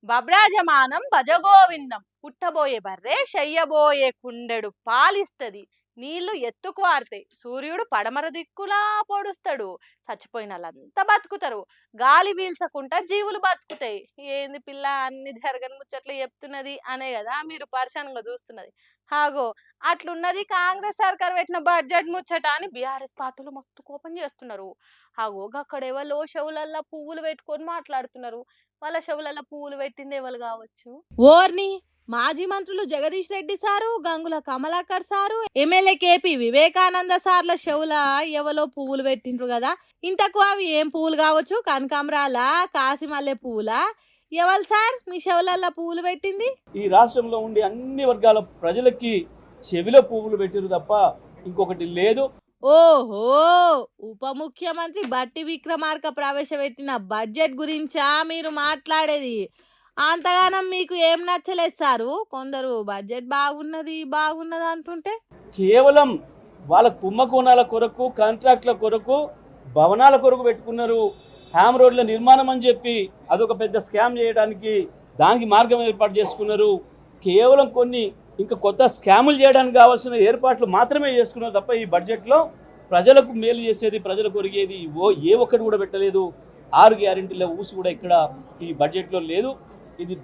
బబ్రాజమానం భజగోవిందం పుట్టబోయే బర్రె చెయ్యబోయే కుండెడు పాలిస్తది. నీళ్లు ఎత్తుకు వారుతాయి. సూర్యుడు పడమర దిక్కులా పొడుస్తాడు. చచ్చిపోయిన వాళ్ళంతా బతుకుతారు. గాలి పీల్చకుండా జీవులు బతుకుతాయి. ఏంది పిల్ల అన్ని జరగని ముచ్చట్లు చెప్తున్నది అనే కదా మీరు పరిశానంగా చూస్తున్నది. హాగో అట్లున్నది కాంగ్రెస్ సర్కార్ పెట్టిన బడ్జెట్ ముచ్చట అని బీఆర్ఎస్ పార్టీలు మస్తు కోపం చేస్తున్నారు. హాగో అక్కడెవలో చెవులల్లో పువ్వులు పెట్టుకొని మాట్లాడుతున్నారు. వాళ్ళ చెవులలో పువ్వులు పెట్టింది ఎవరు కావచ్చు? ఓర్ని మాజీ మంత్రులు Jagadish Reddy sir, Gangula Kamalakar sir, MLA KP Vivekananda సార్ల చెవుల ఎవలో పువ్వులు పెట్టిండ్రు కదా. ఇంతకు అవి ఏం పువ్వులు కావచ్చు? కనకాంబరాల, కాసిమల్లె పువ్వులా? ఎవరు సార్ మీ చెవులల్లో పువ్వులు పెట్టింది? ఈ రాష్ట్రంలో ఉండే అన్ని వర్గాల ప్రజలకి చెవిలో పువ్వులు పెట్టిరు తప్ప ఇంకొకటి లేదు. ఓహో, ఉప ముఖ్యమంత్రి బట్టి విక్రమార్క ప్రవేశపెట్టిన బడ్జెట్ గురించా మీరు మాట్లాడేది? అంతగానం మీకు ఏం నచ్చలేదు సారు? కొందరు బడ్జెట్ బాగున్నది అంటుంటే కేవలం వాళ్ళ కుంభకోణాల కొరకు, కాంట్రాక్ట్ల కొరకు, భవనాల కొరకు పెట్టుకున్నారు. హ్యామ్ రోడ్ల నిర్మాణం అని చెప్పి అదొక పెద్ద స్కామ్ చేయడానికి దానికి మార్గం ఏర్పాటు చేసుకున్నారు. కేవలం కొన్ని ఇంకా కొత్త స్కాములు చేయడానికి కావాల్సిన ఏర్పాట్లు మాత్రమే చేసుకున్నారు తప్ప ఈ బడ్జెట్లో ప్రజలకు మేలు చేసేది, ప్రజలకు ఒరిగేది ఏ ఒక్కటి కూడా పెట్టలేదు. 6 గ్యారెంటీల ఊసు కూడా ఇక్కడ ఈ బడ్జెట్లో లేదు. ఇది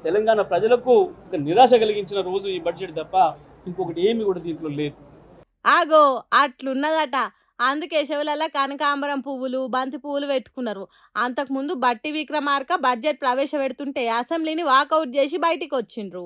తెలంగాణ ప్రజలకు ఒక నిరాశ కలిగించిన రోజు ఈ బడ్జెట్ తప్ప ఇంకొకటి ఏమి కూడా దీంట్లో లేదు. ఆగో అట్లున్నదట. అందుకే చెవులలో కనకాంబరం పువ్వులు, బంతి పువ్వులు పెట్టుకున్నారు. అంతకుముందు బట్టి విక్రమార్క బడ్జెట్ ప్రవేశపెడుతుంటే అసెంబ్లీని వాకౌట్ చేసి బయటికి వచ్చిండ్రు.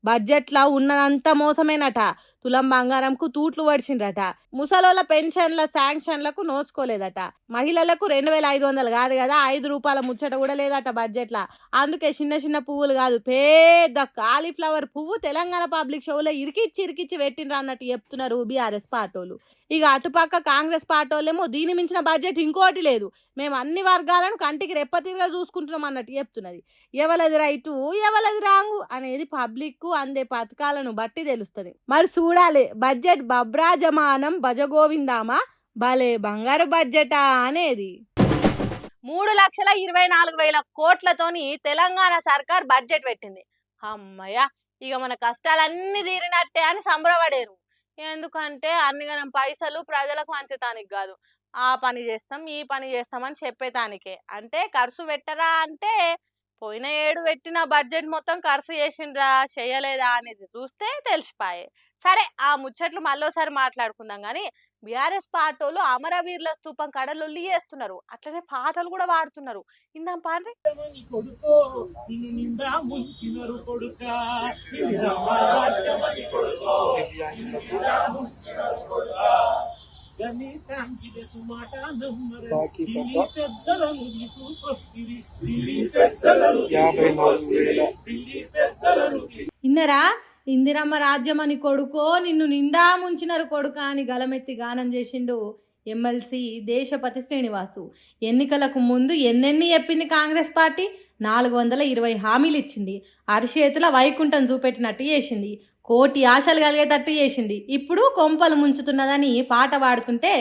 బడ్జెట్లో ఉన్నదంతా మోసమేనట. తులం బంగారంకు తూట్లు పడిచిండ్రట. ముసలోళ్ళ పెన్షన్ల శాంక్షన్లకు నోచుకోలేదట. మహిళలకు 2500 కాదు కదా, 5 రూపాయల ముచ్చట కూడా లేదట బడ్జెట్లో. అందుకే చిన్న పువ్వులు కాదు, పెద్ద కాలీఫ్లవర్ పువ్వు తెలంగాణ పబ్లిక్ షోలో ఇరికిచ్చి పెట్టిండ్రు అన్నట్టు చెప్తున్నారు బీఆర్ఎస్ పార్టీలు. ఇక అటుపక్క కాంగ్రెస్ పార్టీలేమో దీని మించిన బడ్జెట్ ఇంకోటి లేదు, మేము అన్ని వర్గాలను కంటికి రెప్పతీరుగా చూసుకుంటున్నాం అన్నట్టు చెప్తున్నది. ఎవలది రైటు ఎవలది రాంగు అనేది పబ్లిక్ అందే పథకాలను బట్టి తెలుస్తుంది. మరి చూడాలి బడ్జెట్ బబ్రాజమానం భజగోవిందామా భలే బంగారు బడ్జెటా అనేది. 3,24,000 కోట్లతోని తెలంగాణ సర్కార్ బడ్జెట్ పెట్టింది. అమ్మయ్య, ఇక మన కష్టాలన్నీ తీరినట్టే అని సంబరపడేరు. ఎందుకంటే అన్నిగనం పైసలు ప్రజలకు పంచటానికి కాదు, ఆ పని చేస్తాం ఈ పని చేస్తామని చెప్పేటానికే. అంటే ఖర్చు పెట్టరా అంటే పోయిన ఏడు పెట్టిన బడ్జెట్ మొత్తం ఖర్చు చేసిండ్రా చేయలేదా అనేది చూస్తే తెలిసిపాయే. సరే ఆ ముచ్చట్లు మళ్ళోసారి మాట్లాడుకుందాం. కానీ బీఆర్ఎస్ పార్టీలు అమరవీరుల స్తూపం కాడ లొల్లి చేస్తున్నారు, అట్లనే పాటలు కూడా పాడుతున్నారు. ఇందాం పాడ్రి. ఇన్నరా ఇందిరమ్మ రాజ్యమని కొడుకో నిన్ను నిండా ముంచినరు కొడుక అని గలమెత్తి గానం చేసిండు ఎమ్మెల్సీ దేశపతి శ్రీనివాసు. ఎన్నికలకు ముందు ఎన్నెన్ని చెప్పింది కాంగ్రెస్ పార్టీ? 420 హామీలు ఇచ్చింది. అరిచేతుల వైకుంఠం చూపెట్టినట్టు చేసింది. కోటి ఆశలు కలిగేటట్టు చేసింది. ఇప్పుడు కొంపలు ముంచుతున్నదని పాట పాడుతుంటే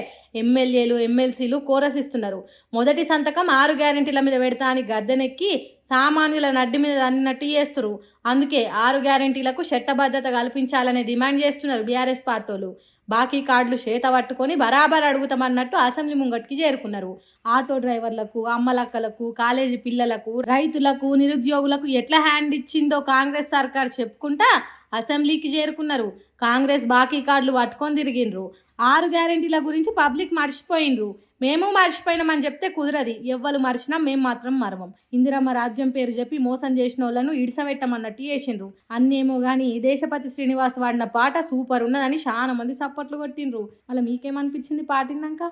ఎమ్మెల్యేలు ఎమ్మెల్సీలు కోరసిస్తున్నారు. మొదటి సంతకం 6 గ్యారెంటీల మీద పెడతా అని గద్దెనెక్కి సామాన్యుల నడ్డి మీద అన్నట్టు చేస్తున్నారు. అందుకే 6 గ్యారెంటీలకు చట్టబద్ధత కల్పించాలని డిమాండ్ చేస్తున్నారు బీఆర్ఎస్ పార్టీలు. బాకీ కార్డులు చేత పట్టుకొని బరాబర్ అడుగుతామన్నట్టు అసెంబ్లీ ముంగటికి చేరుకున్నారు. ఆటో డ్రైవర్లకు, అమ్మలక్కలకు, కాలేజీ పిల్లలకు, రైతులకు, నిరుద్యోగులకు ఎట్లా హ్యాండ్ ఇచ్చిందో కాంగ్రెస్ సర్కార్ చెప్పుకుంటా అసెంబ్లీకి చేరుకున్నారు. కాంగ్రెస్ బాకీ కార్డులు పట్టుకొని తిరిగిండ్రు. 6 గ్యారెంటీల గురించి పబ్లిక్ మర్చిపోయిండ్రు. మేము మర్చిపోయినామని చెప్తే కుదరది, ఎవ్వరు మర్చినా మేము మాత్రం మరవం. ఇందిరమ్మ రాజ్యం పేరు చెప్పి మోసం చేసిన వాళ్ళను ఇడిసబెట్టమన్నట్టు చేసిండ్రు. అన్నేమో కానీ దేశపతి శ్రీనివాస్ వాడిన పాట సూపర్ ఉన్నదని చాలా మంది సప్పట్లు కొట్టిండ్రు. అలా మీకేమనిపించింది పాటినాక?